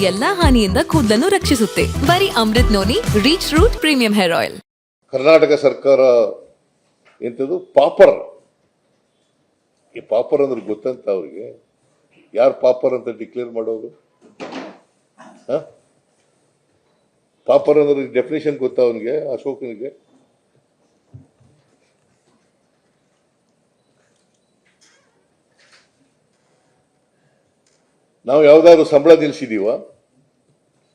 ಎಲ್ಲಾ ಹಾನಿಯಿಂದ ಕೂದಲನ್ನು ರಕ್ಷಿಸುತ್ತೆ. ಬರೀ Amrut noni reach root premium hair oil. Karnataka ಸರ್ಕಾರ ಎಂಥದ್ದು ಪಾಪರ್. ಈ ಪಾಪರ್ ಅಂದ್ರೆ ಗೊತ್ತಂತ ಅವ್ರಿಗೆ? ಯಾರು ಪಾಪರ್ ಅಂತ ಡಿಕ್ಲೇರ್ ಮಾಡೋರು? ಪಾಪರ್ ಅಂದ್ರೆ ಡೆಫಿನೇಷನ್ ಗೊತ್ತಾ ಅವನಿಗೆ, ಅಶೋಕನಿಗೆ? ನಾವು ಯಾವ್ದಾದ್ರು ಸಂಬಳ ನಿಲ್ಸಿದೀವ?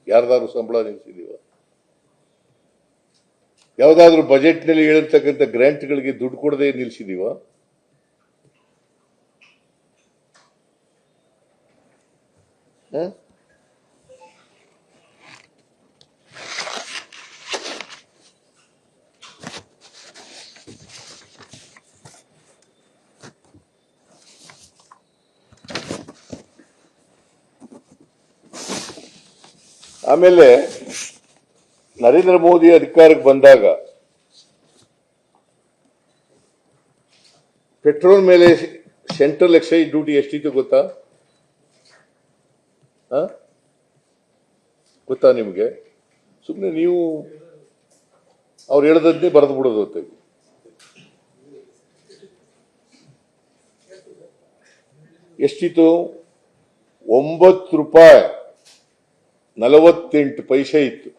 ಯಾರ್ದಾದ್ರು ಸಂಬಳ ನಿಲ್ಸಿದೀವ? ಯಾವ್ದಾದ್ರು ಬಜೆಟ್ ನಲ್ಲಿ ಹೇಳಿರ್ತಕ್ಕಂಥ ಗ್ರಾಂಟ್ಗಳಿಗೆ ದುಡ್ಡು ಕೊಡದೆ ನಿಲ್ಸಿದೀವ? ಆಮೇಲೆ ನರೇಂದ್ರ ಮೋದಿ ಅಧಿಕಾರಕ್ಕೆ ಬಂದಾಗ ಪೆಟ್ರೋಲ್ ಮೇಲೆ ಸೆಂಟ್ರಲ್ ಎಕ್ಸೈಸ್ ಡ್ಯೂಟಿ ಎಷ್ಟಿತ್ತು ಗೊತ್ತಾ? ಗೊತ್ತಾ ನಿಮಗೆ? ಸುಮ್ಮನೆ ನೀವು ಅವ್ರು ಹೇಳದನ್ನೇ ಬರೆದು ಬಿಡೋದು ಹೊತ್ತಾಗಿ. ಎಷ್ಟಿತ್ತು? 9 ರೂಪಾಯಿ 48 ಪೈಸೆ ಇತ್ತು.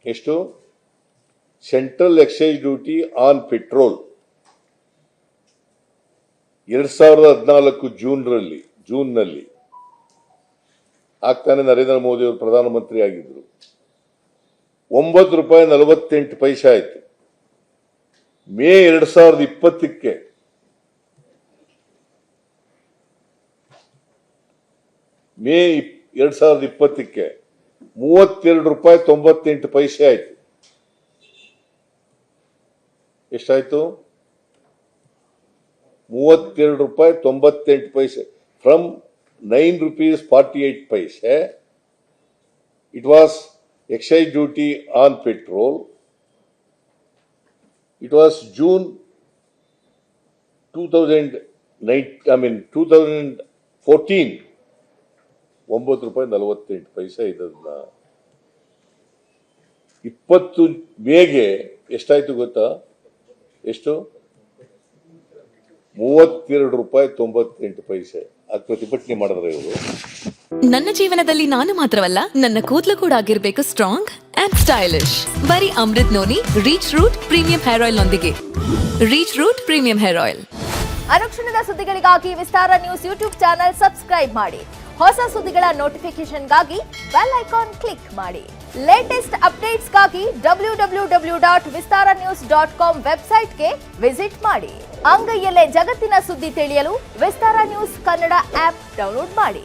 ಎಷ್ಟು? Central excise duty on petrol 2014 ಜೂನ್ನಲ್ಲಿ ಆಗ್ತಾನೆ ನರೇಂದ್ರ ಮೋದಿ ಅವರು ಪ್ರಧಾನಮಂತ್ರಿ ಆಗಿದ್ರು. 9 ರೂಪಾಯಿ 48 ಪೈಸೆ ಆಯ್ತು. ಮೇ 2020ಕ್ಕೆ ಮೇ 2020ಕ್ಕೆ 32 ರೂಪಾಯಿ 98 ಪೈಸೆ ಆಯ್ತು. ಎಷ್ಟಾಯ್ತು? 32 ರೂಪಾಯಿ 98 ಪೈಸೆ. From 9 rupees 48 paise. It was excise duty on petrol. It was June 2014. 9 ರೂಪಾಯಿ 48 ಪೈಸೆ ಇದನ್ನ 20 ಮೇಗೆ ಎಷ್ಟಾಯ್ತು ಗೊತ್ತಾ? ಎಷ್ಟು? 32 ರೂಪಾಯಿ 98 ಪೈಸೆ. ಅದು ಪ್ರತಿಭಟನೆ ಮಾಡಿದ್ರೆ ಇವರು. ನನ್ನ ಜೀವನದಲ್ಲಿ ನಾನು ಮಾತ್ರವಲ್ಲ, ನನ್ನ ಕೂದಲು ಕೂಡ ಆಗಿರ್ಬೇಕು ಸ್ಟ್ರಾಂಗ್ ಅಂಡ್ ಸ್ಟೈಲಿಶ್. ಬರೀ Amrut noni reach root premium hair oil ನೊಂದಿಗೆ. Reach root premium hair oil. ಅನುಕ್ಷಣದ ಸುದ್ದಿಗಳಿಗಾಗಿ Vistara news YouTube channel subscribe ಮಾಡಿ. ಹೊಸ ಸುದ್ದಿಗಳ ನೋಟಿಫಿಕೇಶನ್ಗಾಗಿ ಬೆಲ್ ಐಕಾನ್ ಕ್ಲಿಕ್ ಮಾಡಿ. ಲೇಟೆಸ್ಟ್ ಅಪ್ಡೇಟ್ಸ್ಗಾಗಿ www.vistaranews.com ವೆಬ್ಸೈಟ್ಗೆ ವಿಸಿಟ್ ಮಾಡಿ. ಅಂಗೈಯಲ್ಲೇ ಜಗತ್ತಿನ ಸುದ್ದಿ ತಿಳಿಯಲು Vistara news Kannada app download ಮಾಡಿ.